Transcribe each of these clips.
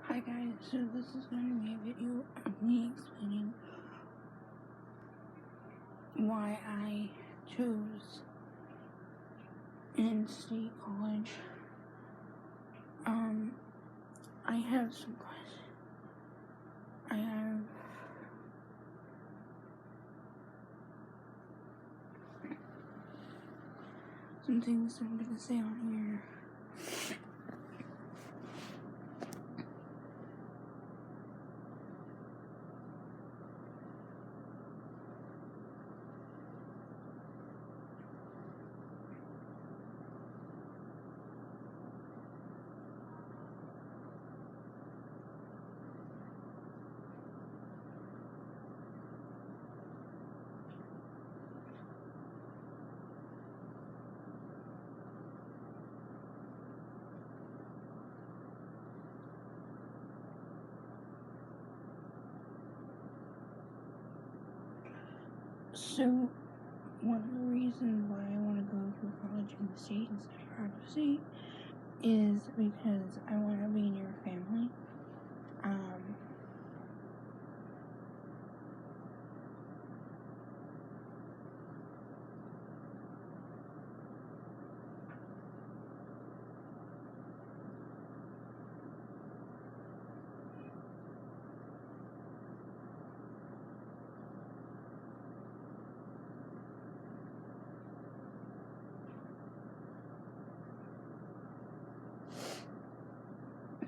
Hi guys, so this is going to be a video of me explaining why I chose an in-state college. I have some questions. I have some things I'm going to say on here. So, one of the reasons why I want to go to college in the state instead of out of state is because I want to be near family.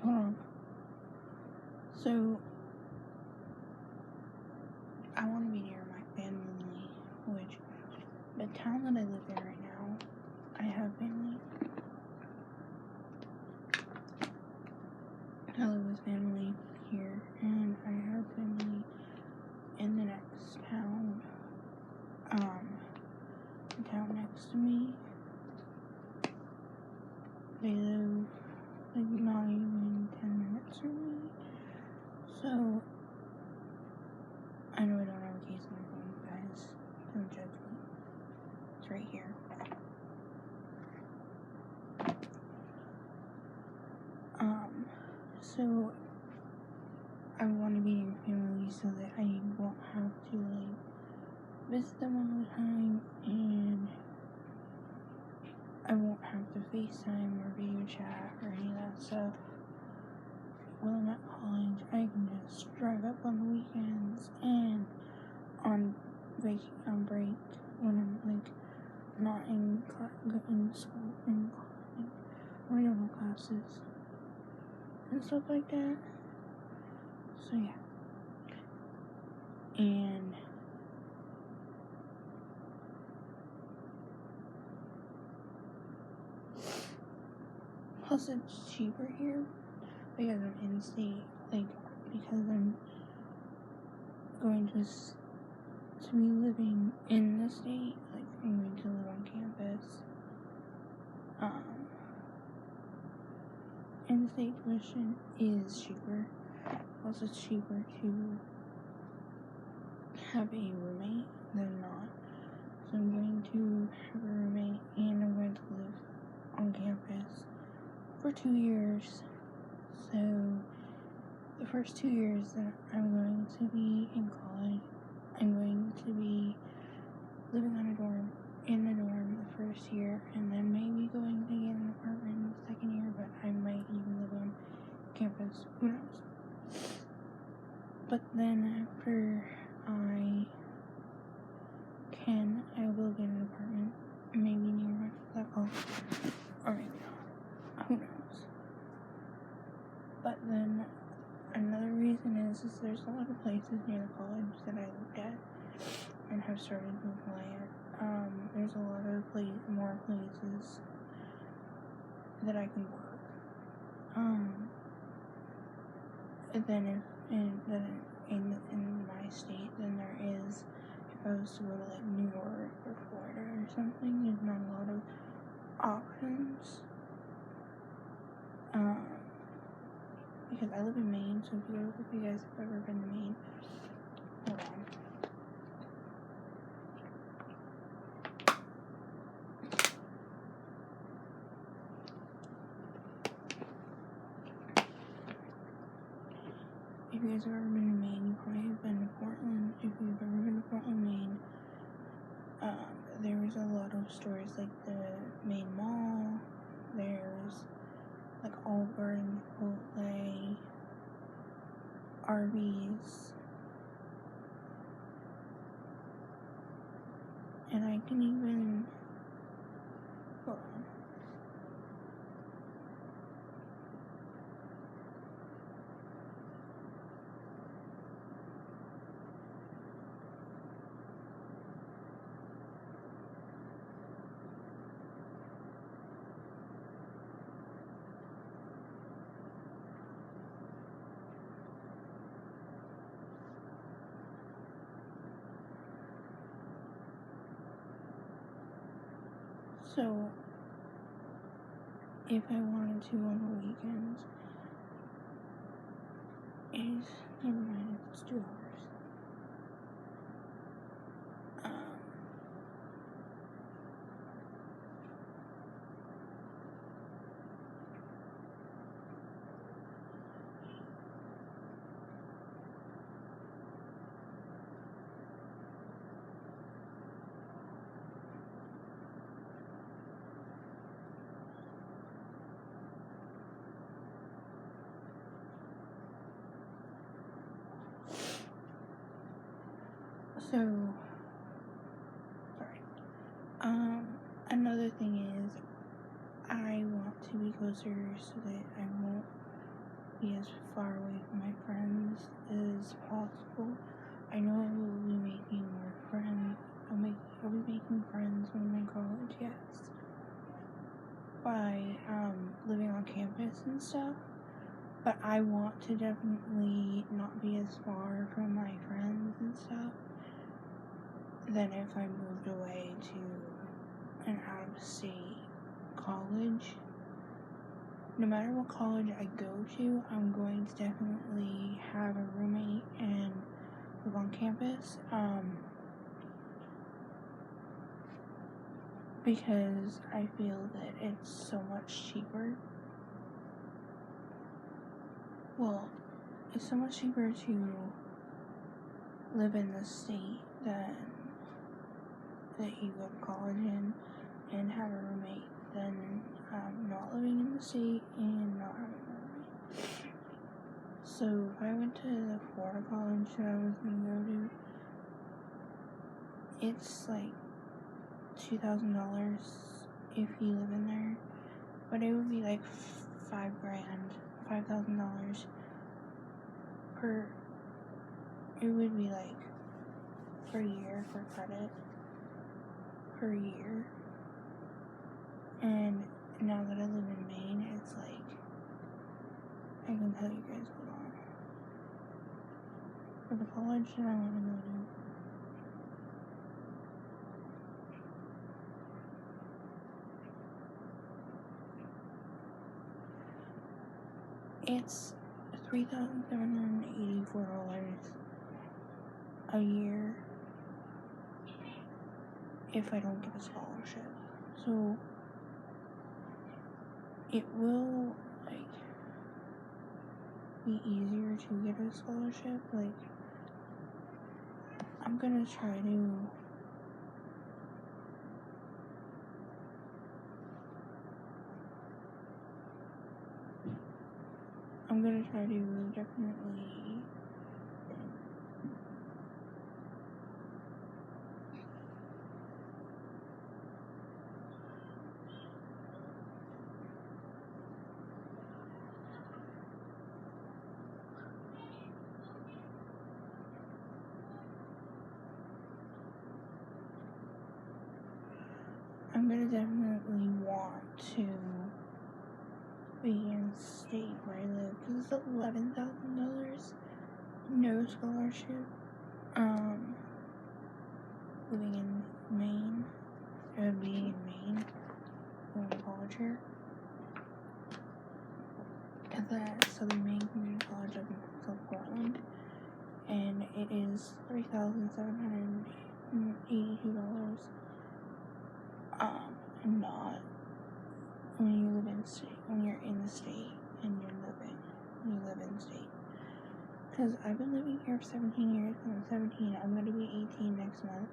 Hold on. So, I want to be near my family, which the town that I live in right now, I have family. I live with family here, and I have family in the next town, the town next to me. They live like not even 10 minutes from me, so I know I don't have a case on my phone, guys, don't judge me, it's right here. So I want to be in family so that I won't have to like visit them all the time, and I won't have to FaceTime or video chat or any of that stuff. While I'm at college, I can just drive up on the weekends and on break when I'm like not in school, in original classes and stuff like that. So yeah, and plus it's cheaper here because I'm in state, like because I'm going to be living in the state, like I'm going to live on campus. In-state tuition is cheaper. Also, it's cheaper to have a roommate than not. So I'm going to have a roommate, and I'm going to live on campus for 2 years. So the first 2 years that I'm going to be in college, I'm going to be living in the dorm the first year, and then maybe going to get an apartment in the second year, but I might even live on campus, who knows. But then after I will get an apartment, maybe near my level, or maybe not, who knows. But then another reason is there's a lot of places near the college that I looked at and have started to apply at. There's a lot of more places that I can work. Than in my state than there is if I was to go to like New York or Florida or something. There's not a lot of options. Because I live in Maine, so if you guys have ever been to Maine, hold on. if you guys have ever been to Maine, you probably have been to Portland. If you've ever been to Portland, Maine, there's a lot of stores like the Maine Mall. There's like Olive Garden, Chipotle, Arby's, and I can even, hold on. So, if I wanted to on the weekends, never mind, it's 2 hours. So, sorry. Another thing is, I want to be closer so that I won't be as far away from my friends as possible. I know I will be making more friends. I'll be making friends when I'm in college, yes, by living on campus and stuff. But I want to definitely not be as far from my friends and stuff than if I moved away to an out-of-state college. No matter what college I go to, I'm going to definitely have a roommate and live on campus, because I feel that it's so much cheaper. Well, it's so much cheaper to live in the state that you go to college in and have a roommate than not living in the state and not having a roommate. So if I went to the Florida college that I was going to go to, it's like $2,000 if you live in there, but it would be like $5,000 per, it would be like per year for credit per year. And now that I live in Maine, it's like, I can tell you guys, hold on. For the college that I want to go to, it's $3,784 a year if I don't get a scholarship. So it will like be easier to get a scholarship. Like, I'm gonna try to definitely definitely want to be in the state where I live, because it's $11,000, no scholarship, living in Maine, it would be in Maine, going to college here, at the Southern Maine Community College up in South Portland, and it is $3,782, not when you live in state, when you're in the state and you live in state, because I've been living here for 17 years. I'm 17. I'm going to be 18 next month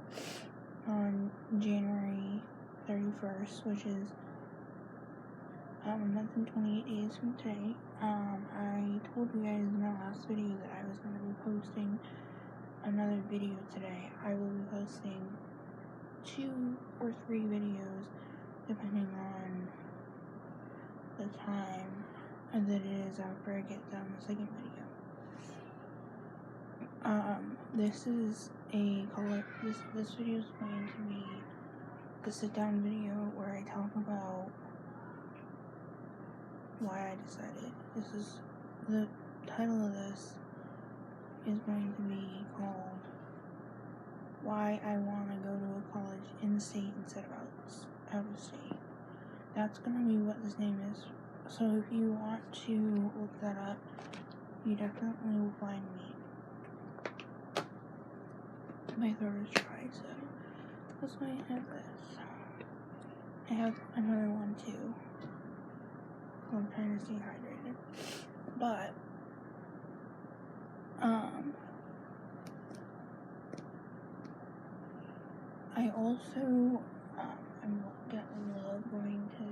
on January 31st, which is a month and 28 days from today. I told you guys in my last video that I was going to be posting another video today. I will be posting 2 or 3 videos depending on the time that it is after I get done the second video. This is this video is going to be the sit down video where I talk about why I decided. This is the title of this is going to be called Why I Want to Go to a College in the state instead of out of state. That's going to be what this name is. So if you want to look that up, you definitely will find me. My throat is dry, so that's why I have this. I have another one too. I'm trying to stay hydrated. But I also I'm going to love going to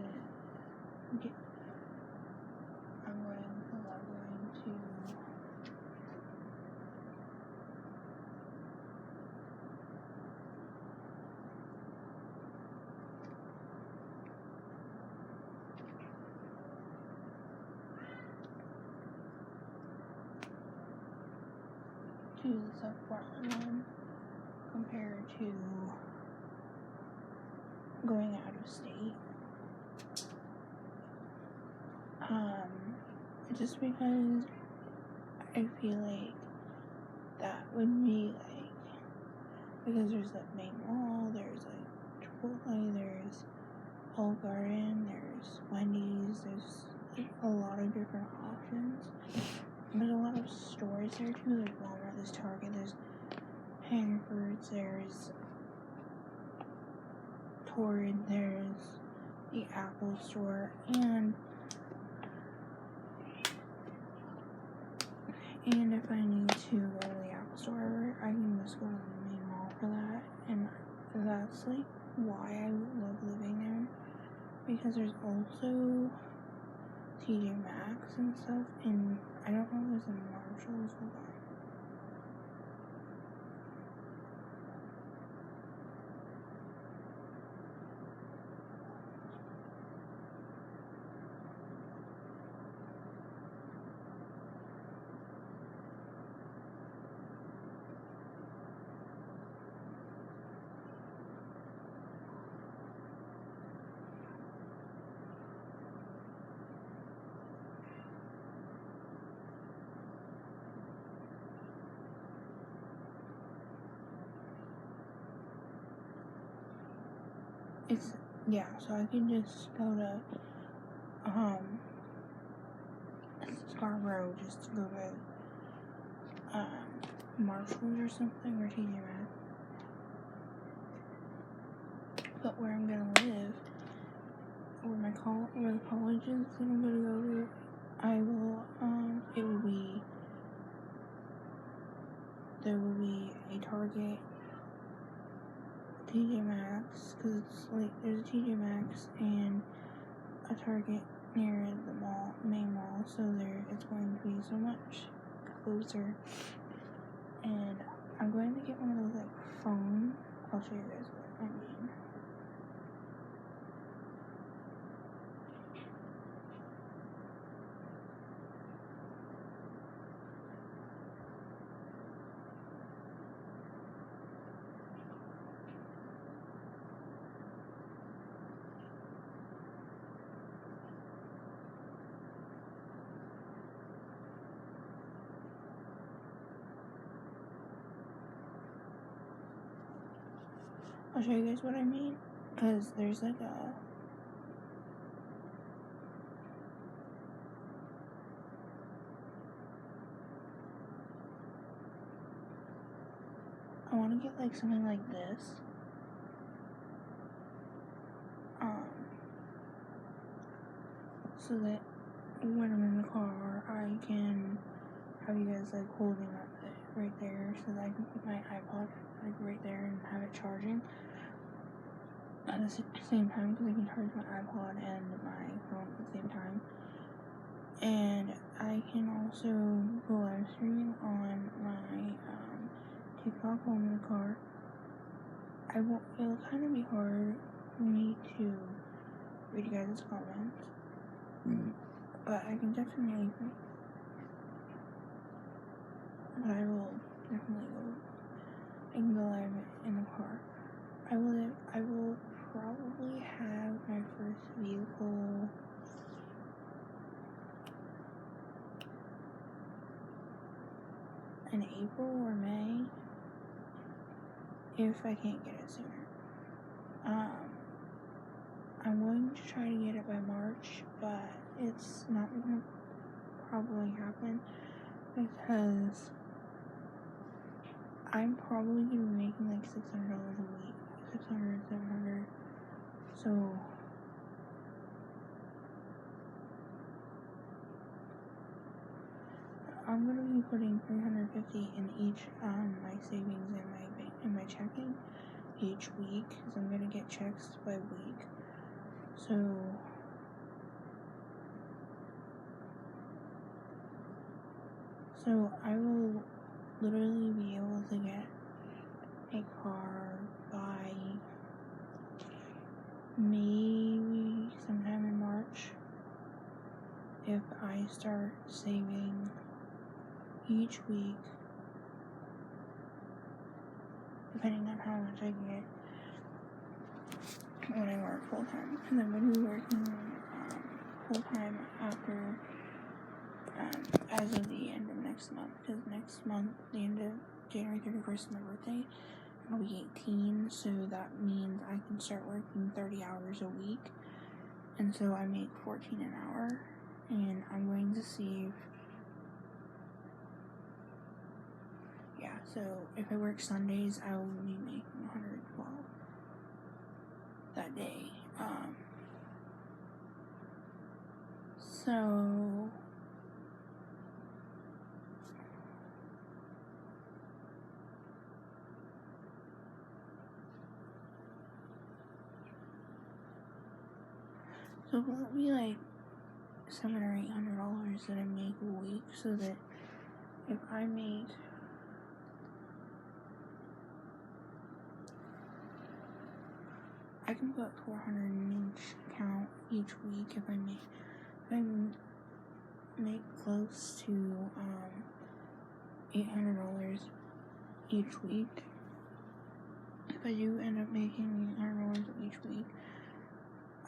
the South Portland one compared to going out of state. Just because I feel like that would be because there's main mall, there's Chipotle, there's Olive Garden, there's Wendy's, there's a lot of different options. There's a lot of stores there too. There's Walmart, there's Target, there's Hannaford's, there's Torrid, there's the Apple store, and if I need to go to the Apple store, I can just go to the main mall for that, and that's why I love living there, because there's also TJ Maxx and stuff, and I don't know if there's a Marshalls. Hold on. So I can just go to Scarborough just to go to Marshalls or something, or TJ Maxx. But where I'm gonna live, where the college is that I'm gonna go to, there will be a Target, TJ Maxx, because it's there's a TJ Maxx and a Target near the main mall, so it's going to be so much closer. And I'm going to get one of those phone. I'll show you guys what I mean. I'll show you guys what I mean, because there's I want to get something like this, so that when I'm in the car, I can have you guys is like holding up right there so that I can put my iPod like right there and have it charging at the same time, because I can charge my iPod and my phone at the same time. And I can also go live streaming on my TikTok while I'm in the car. It'll kind of be hard for me to read you guys' comments, but I will definitely go. I can go live in the car. I will probably have my first vehicle in April or May, if I can't get it sooner. I'm going to try to get it by March, but it's not going to probably happen because I'm probably going to be making like $600 a week, 600, 700, so I'm going to be putting $350 in each my savings and my checking each week, because I'm going to get checks by week. So I will literally be able to get a car by maybe sometime in March if I start saving each week, depending on how much I get when I work full time. And I'm going to be working full time after as of the end of next month, because next month, the end of January 31st is my birthday. I'll be 18, so that means I can start working 30 hours a week, and so I make $14 an hour, and I'm going to save. Yeah, so if I work Sundays, I will be making $112 that day. So will it be like $700 or $800 that I make a week, so that if I make I can put $400 in each account each week if I make close to $800 each week. If I do end up making $800 each week,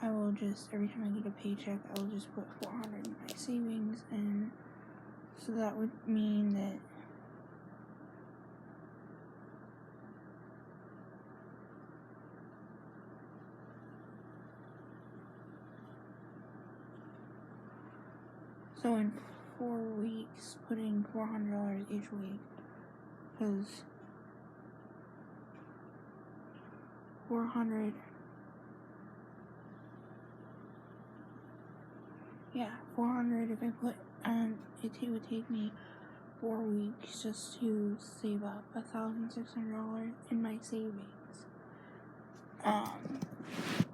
I will just, every time I get a paycheck, I will just put $400 in my savings, and so that would mean that so in 4 weeks, putting $400 each week, because 400, if I put, it would take me 4 weeks just to save up $1,600 in my savings. I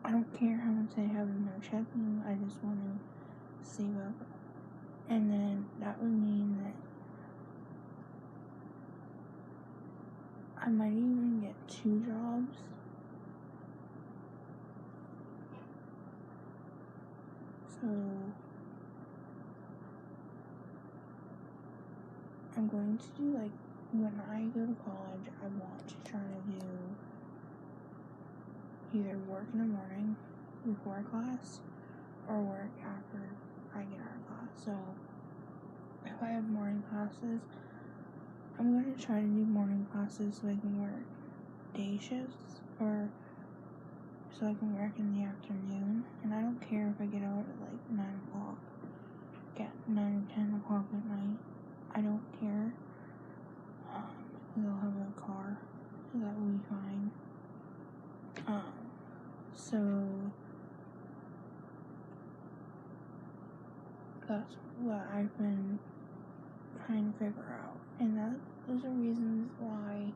don't care how much I have in my checking, I just want to save up, and then that would mean that I might even get 2 jobs. So I'm going to do, like, when I go to college, I want to try to do either work in the morning before class or work after I get out of class. So if I have morning classes, I'm going to try to do morning classes so I can work day shifts, or so I can work in the afternoon. And I don't care if I get out at like 9 o'clock, get 9 or 10 o'clock at night. I don't care. They'll have a car, so that will be fine. So that's what I've been trying to figure out. And those are reasons why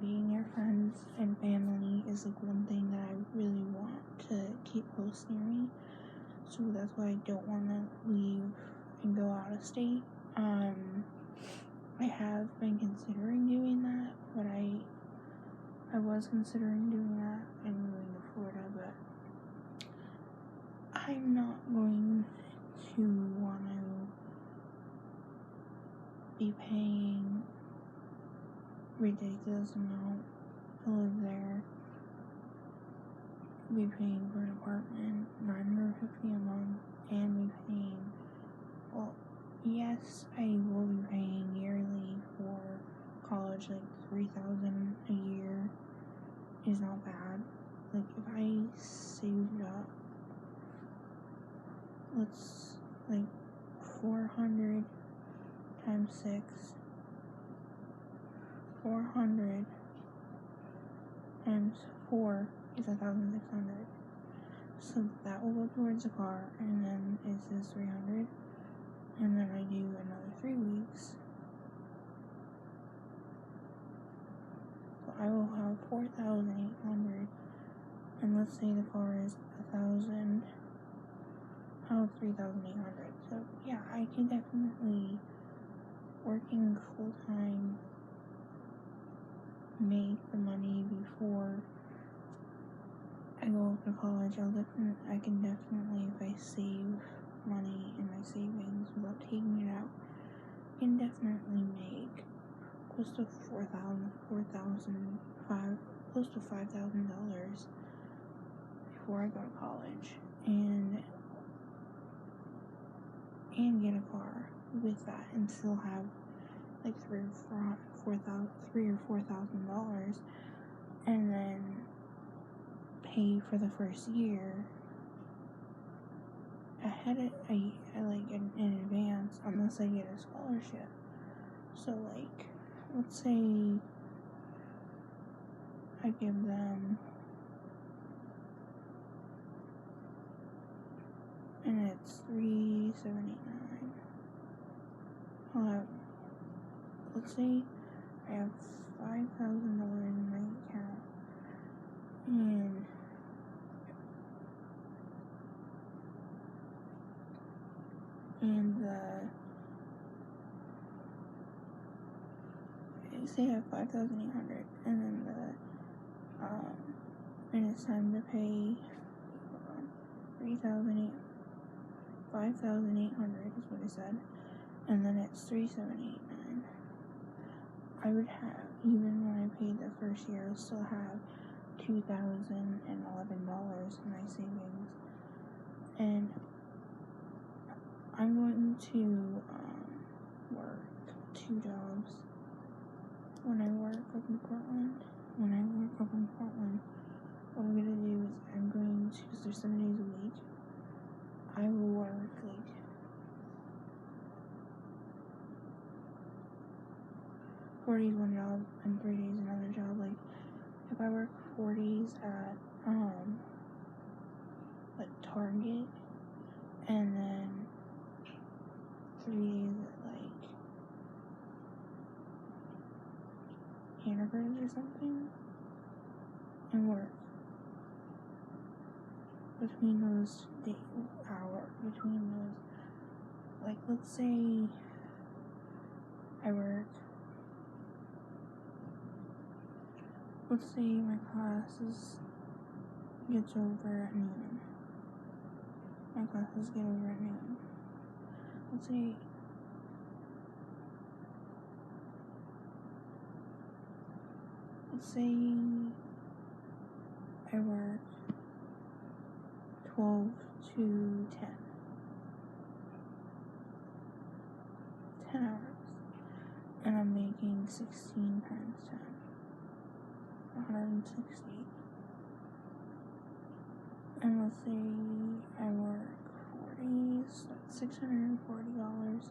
being your friends and family is like one thing that I really want to keep close near me. So that's why I don't want to leave and go out of state. I have been considering doing that, but I was considering doing that and moving to Florida, but I'm not going to want to be paying ridiculous amount to live there. Be paying for an apartment, $950 a month, and be paying, well, yes, I will be paying yearly for college, like $3,000 a year is not bad. Like if I saved up, let's like 400 times 6, 400 times 4 is 1,600. So that will go towards the car, and then it says 300, and then I do another 3 weeks. So I will have 4,800, and let's say the car is 1,000. I'll have 3,800. So yeah, I can definitely, working full time, make the money before I go to college. I can definitely, if I save money in my savings without taking it out, I can definitely make close to close to $5,000 before I go to college, and get a car with that, and still have like $3,000 or $4,000, and then pay for the first year in advance, unless I get a scholarship. So like, let's say I give them, and it's $3,789. I'll have, let's say I have $5,000 in my account, say I have 5,800, and then and it's time to pay 5,800 is what I said, and then it's $3,789. I would have, even when I paid the first year, I'll still have $2,011 in my savings, and I'm going to work 2 jobs when I work up in Portland. What I'm going to do is because there's 7 days a week, I will work like 4 days one job and 3 days another job. Like if I work 4 days at like Target, and then 3 days at like Hannaford's or something, and work between those like let's say my classes gets over at noon. Let's say I work 12 to 10 hours, and I'm making 16 times 10, 160. And let's say I work 4 days, that's $640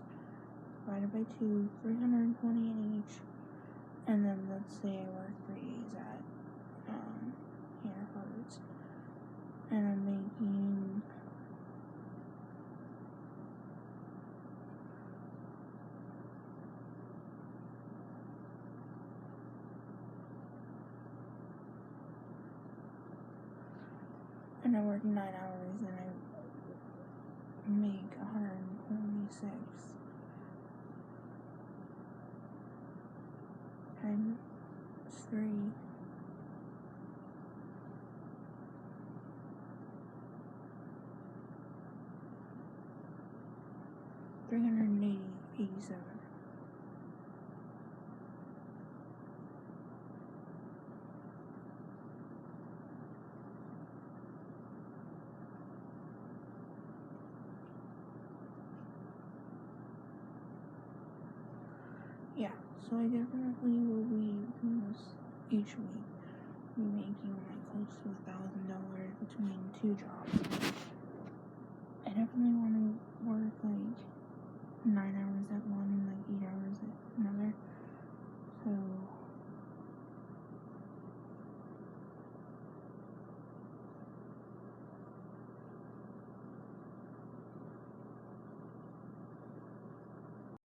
divided by 2, 320 in each. And then let's say I work 3 days at Hannaford's, and I'm making I work 9 hours and I make 126 times 3. $387. Yeah, so I definitely will be doing this each week. Be making like close to $1,000 between 2 jobs. I definitely want to work like 9 hours at one and like 8 hours